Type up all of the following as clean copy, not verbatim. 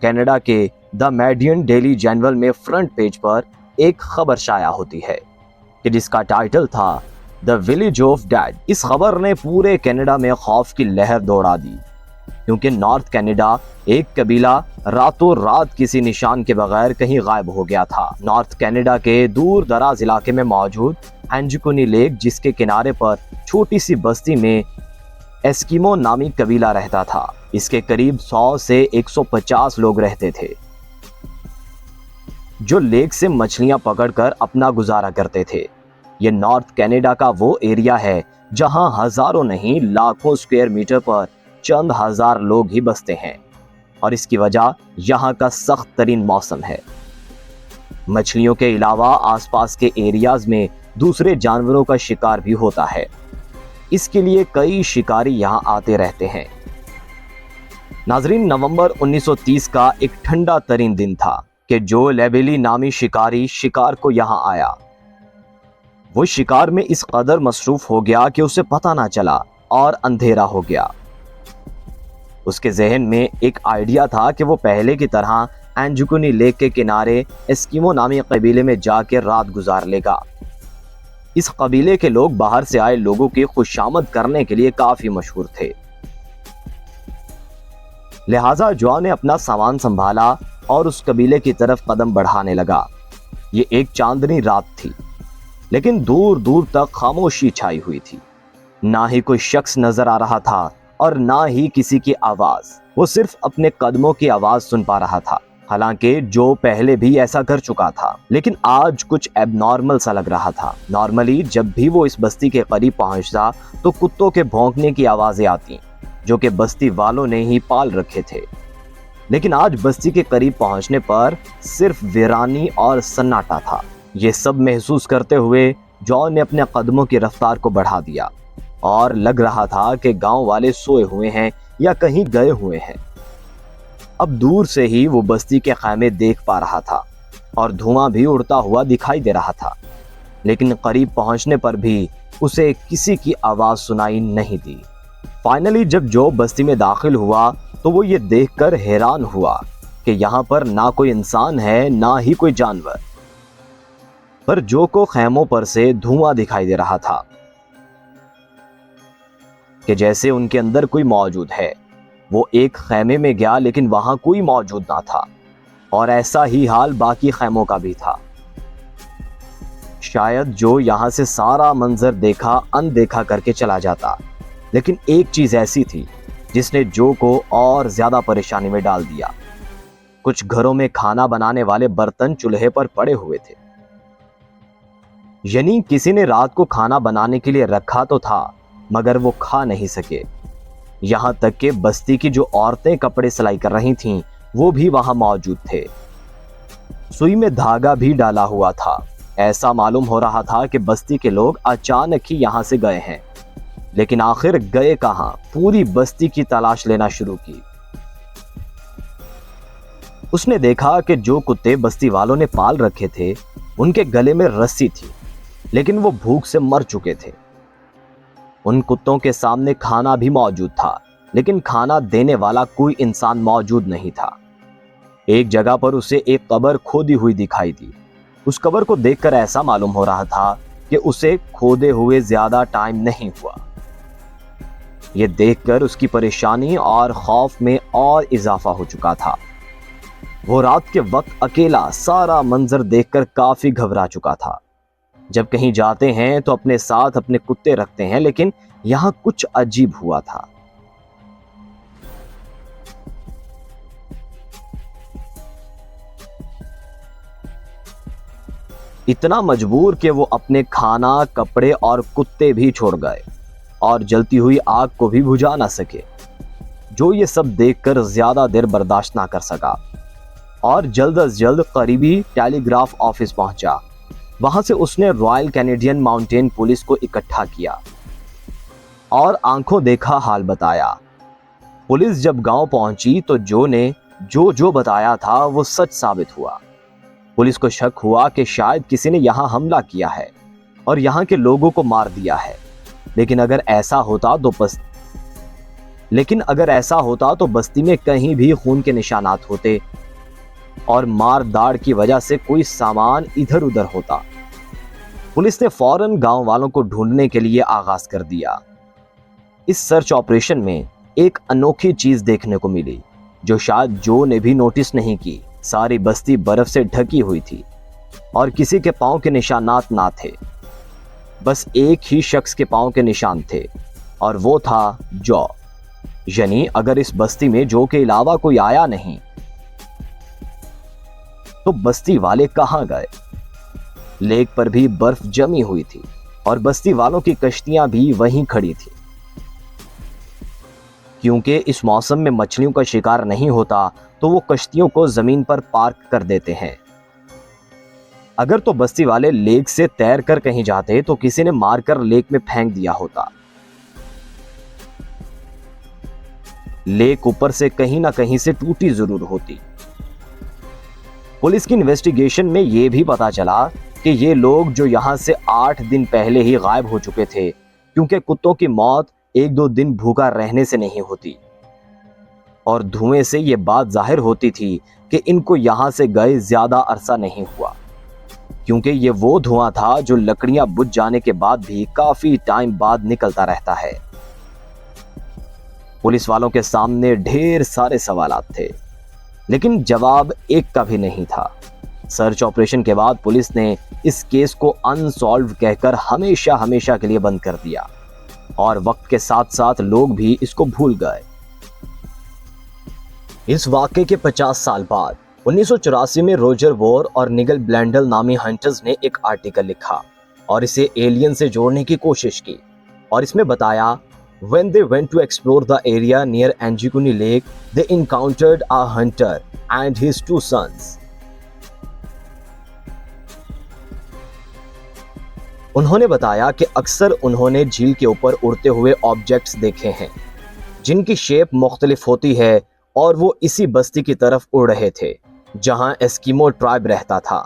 Canada کے the median daily general میں front page پر ایک خبر شائع ہوتی ہے کہ جس کا ٹائٹل تھا دا ولیج آف ڈیڈ۔ اس خبر نے پورے کینیڈا میں خوف کی لہر دوڑا دی، کیونکہ نارتھ کینیڈا ایک قبیلہ راتوں رات کسی نشان کے بغیر کہیں غائب ہو گیا تھا۔ نارتھ کینیڈا کے دور دراز علاقے میں موجود انجکنی لیک، جس کے کنارے پر چھوٹی سی بستی میں ایسکیمو نامی قبیلہ رہتا تھا، اس کے قریب 100 سے 150 لوگ رہتے تھے جو لیک سے مچھلیاں پکڑ کر اپنا گزارا کرتے تھے۔ یہ نارتھ کینیڈا کا وہ ایریا ہے جہاں ہزاروں نہیں لاکھوں اسکوائر میٹر پر چند ہزار لوگ ہی بستے ہیں، اور اس کی وجہ یہاں کا سخت ترین موسم ہے۔ مچھلیوں کے علاوہ آس پاس کے ایریاز میں دوسرے جانوروں کا شکار بھی ہوتا ہے، اس کے لیے کئی شکاری یہاں آتے رہتے ہیں۔ ناظرین، نومبر 1930 کا ایک ٹھنڈا ترین دن تھا کہ جو لیبیلی نامی شکاری شکار کو یہاں آیا۔ وہ شکار میں اس قدر مصروف ہو گیا کہ اسے پتہ نہ چلا اور اندھیرا ہو گیا۔ اس کے ذہن میں ایک آئیڈیا تھا کہ وہ پہلے کی طرح انجکنی لیک کے کنارے ایسکیمو نامی قبیلے میں جا کے رات گزار لے گا۔ اس قبیلے کے لوگ باہر سے آئے لوگوں کی خوشامد کرنے کے لیے کافی مشہور تھے، لہٰذا جو نے اپنا سامان سنبھالا اور اس قبیلے کی طرف قدم بڑھانے لگا۔ یہ ایک چاندنی رات تھی، لیکن دور دور تک خاموشی چھائی ہوئی تھی۔ نہ ہی کوئی شخص نظر آ رہا تھا اور نہ ہی کسی کی آواز، وہ صرف اپنے قدموں کی آواز سن پا رہا تھا۔ حالانکہ جو پہلے بھی ایسا کر چکا تھا، لیکن آج کچھ ایب نارمل سا لگ رہا تھا۔ نارملی جب بھی وہ اس بستی کے قریب پہنچتا تو کتوں کے بھونکنے کی آوازیں آتی، جو کہ بستی والوں نے ہی پال رکھے تھے، لیکن آج بستی کے قریب پہنچنے پر صرف ویرانی اور سناٹا تھا۔ یہ سب محسوس کرتے ہوئے جان نے اپنے قدموں کی رفتار کو بڑھا دیا، اور لگ رہا تھا کہ گاؤں والے سوئے ہوئے ہیں یا کہیں گئے ہوئے ہیں۔ اب دور سے ہی وہ بستی کے خیمے دیکھ پا رہا تھا اور دھواں بھی اڑتا ہوا دکھائی دے رہا تھا، لیکن قریب پہنچنے پر بھی اسے کسی کی آواز سنائی نہیں دی۔ فائنلی جب جو بستی میں داخل ہوا تو وہ یہ دیکھ کر حیران ہوا کہ یہاں پر نہ کوئی انسان ہے نہ ہی کوئی جانور، پر جو کو خیموں پر سے دھواں دکھائی دے رہا تھا کہ جیسے ان کے اندر کوئی موجود ہے۔ وہ ایک خیمے میں گیا لیکن وہاں کوئی موجود نہ تھا، اور ایسا ہی حال باقی خیموں کا بھی تھا۔ شاید جو یہاں سے سارا منظر دیکھا اندیکھا کر کے چلا جاتا، لیکن ایک چیز ایسی تھی جس نے جو کو اور زیادہ پریشانی میں ڈال دیا۔ کچھ گھروں میں کھانا بنانے والے برتن چولہے پر پڑے ہوئے تھے، یعنی کسی نے رات کو کھانا بنانے کے لیے رکھا تو تھا، مگر وہ کھا نہیں سکے۔ یہاں تک کہ بستی کی جو عورتیں کپڑے سلائی کر رہی تھیں وہ بھی وہاں موجود تھے۔ سوئی میں دھاگا بھی ڈالا ہوا تھا۔ ایسا معلوم ہو رہا تھا کہ بستی کے لوگ اچانک ہی یہاں سے گئے ہیں، لیکن آخر گئے کہاں؟ پوری بستی کی تلاش لینا شروع کی۔ اس نے دیکھا کہ جو کتے بستی والوں نے پال رکھے تھے ان کے گلے میں رسی تھی، لیکن وہ بھوک سے مر چکے تھے۔ ان کتوں کے سامنے کھانا بھی موجود تھا، لیکن کھانا دینے والا کوئی انسان موجود نہیں تھا۔ ایک جگہ پر اسے ایک قبر کھودی ہوئی دکھائی دی۔ اس قبر کو دیکھ کر ایسا معلوم ہو رہا تھا کہ اسے کھودے ہوئے زیادہ ٹائم نہیں ہوا۔ یہ دیکھ کر اس کی پریشانی اور خوف میں اور اضافہ ہو چکا تھا۔ وہ رات کے وقت اکیلا سارا منظر دیکھ کر کافی گھبرا چکا تھا۔ جب کہیں جاتے ہیں تو اپنے ساتھ اپنے کتے رکھتے ہیں، لیکن یہاں کچھ عجیب ہوا تھا۔ اتنا مجبور کہ وہ اپنے کھانا، کپڑے اور کتے بھی چھوڑ گئے اور جلتی ہوئی آگ کو بھی بجھا نہ سکے۔ جو یہ سب دیکھ کر زیادہ دیر برداشت نہ کر سکا اور جلد از جلد قریبی ٹیلی گراف آفس پہنچا۔ وہاں سے اس نے رائل کینیڈین ماؤنٹین پولیس کو اکٹھا کیا اور آنکھوں دیکھا حال بتایا۔ پولیس جب گاؤں پہنچی تو جو نے جو بتایا تھا وہ سچ ثابت ہوا۔ پولیس کو شک ہوا کہ شاید کسی نے یہاں حملہ کیا ہے اور یہاں کے لوگوں کو مار دیا ہے، لیکن اگر ایسا ہوتا تو لیکن اگر ایسا ہوتا تو بستی میں کہیں بھی خون کے نشانات ہوتے اور مار داڑ کی وجہ سے کوئی سامان ادھر ادھر ہوتا۔ پولیس نے فوراً گاؤں والوں کو ڈھونڈنے کے لیے آغاز کر دیا۔ اس سرچ آپریشن میں ایک انوکھی چیز دیکھنے کو ملی جو شاید جو نے بھی نوٹس نہیں کی۔ ساری بستی برف سے ڈھکی ہوئی تھی اور کسی کے پاؤں کے نشانات نہ تھے، بس ایک ہی شخص کے پاؤں کے نشان تھے اور وہ تھا جو۔ یعنی اگر اس بستی میں جو کے علاوہ کوئی آیا نہیں تو بستی والے کہاں گئے؟ لیک پر بھی برف جمی ہوئی تھی اور بستی والوں کی کشتیاں بھی وہیں کھڑی تھی۔ کیونکہ اس موسم میں مچھلیوں کا شکار نہیں ہوتا تو وہ کشتیوں کو زمین پر پارک کر دیتے ہیں۔ اگر تو بستی والے لیک سے تیر کر کہیں جاتے تو کسی نے مار کر لیک میں پھینک دیا ہوتا۔ لیک اوپر سے کہیں نہ کہیں سے ٹوٹی ضرور ہوتی۔ پولیس کی انویسٹیگیشن میں یہ بھی پتا چلا کہ یہ لوگ جو یہاں سے 8 دن پہلے ہی غائب ہو چکے تھے، کیونکہ کتوں کی موت 1-2 دن بھوکا رہنے سے نہیں ہوتی، اور دھوئیں سے یہ بات ظاہر ہوتی تھی کہ ان کو یہاں سے گئے زیادہ عرصہ نہیں ہوا، کیونکہ یہ وہ دھواں تھا جو لکڑیاں بجھ جانے کے بعد بھی کافی ٹائم بعد نکلتا رہتا ہے۔ پولیس والوں کے سامنے ڈھیر سارے سوالات تھے، لیکن جواب ایک کا بھی نہیں تھا۔ سرچ آپریشن کے بعد پولیس نے اس کیس کو انسالوڈ کہہ کر ہمیشہ کے لیے بند کر دیا، اور وقت کے ساتھ ساتھ لوگ بھی اس کو بھول گئے۔ اس واقعے کے 50 سال بعد 1984 میں روجر وور اور نگل بلینڈل نامی ہنٹرز نے ایک آرٹیکل لکھا اور اسے ایلین سے جوڑنے کی کوشش کی، اور اس میں بتایا when they went to explore the area near Anjiguni Lake, they encountered a hunter and his 2 sons. انہوں نے بتایا کہ اکثر انہوں نے جھیل کے اوپر اڑتے ہوئے آبجیکٹس دیکھے ہیں جن کی شیپ مختلف ہوتی ہے، اور وہ اسی بستی کی طرف اڑ رہے تھے جہاں ایسکیمو ٹرائب رہتا تھا۔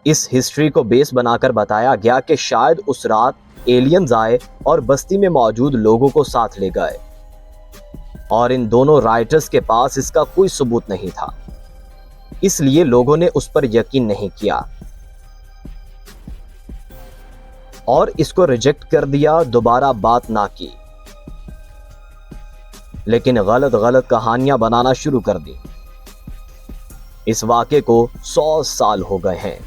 اس ہسٹری کو بیس بنا کر بتایا گیا کہ شاید اس رات ایلینز آئے اور بستی میں موجود لوگوں کو ساتھ لے گئے، اور ان دونوں رائٹرز کے پاس اس کا کوئی ثبوت نہیں تھا، اس لیے لوگوں نے اس پر یقین نہیں کیا اور اس کو ریجیکٹ کر دیا، دوبارہ بات نہ کی، لیکن غلط کہانیاں بنانا شروع کر دی۔ اس واقعے کو 100 سال ہو گئے ہیں۔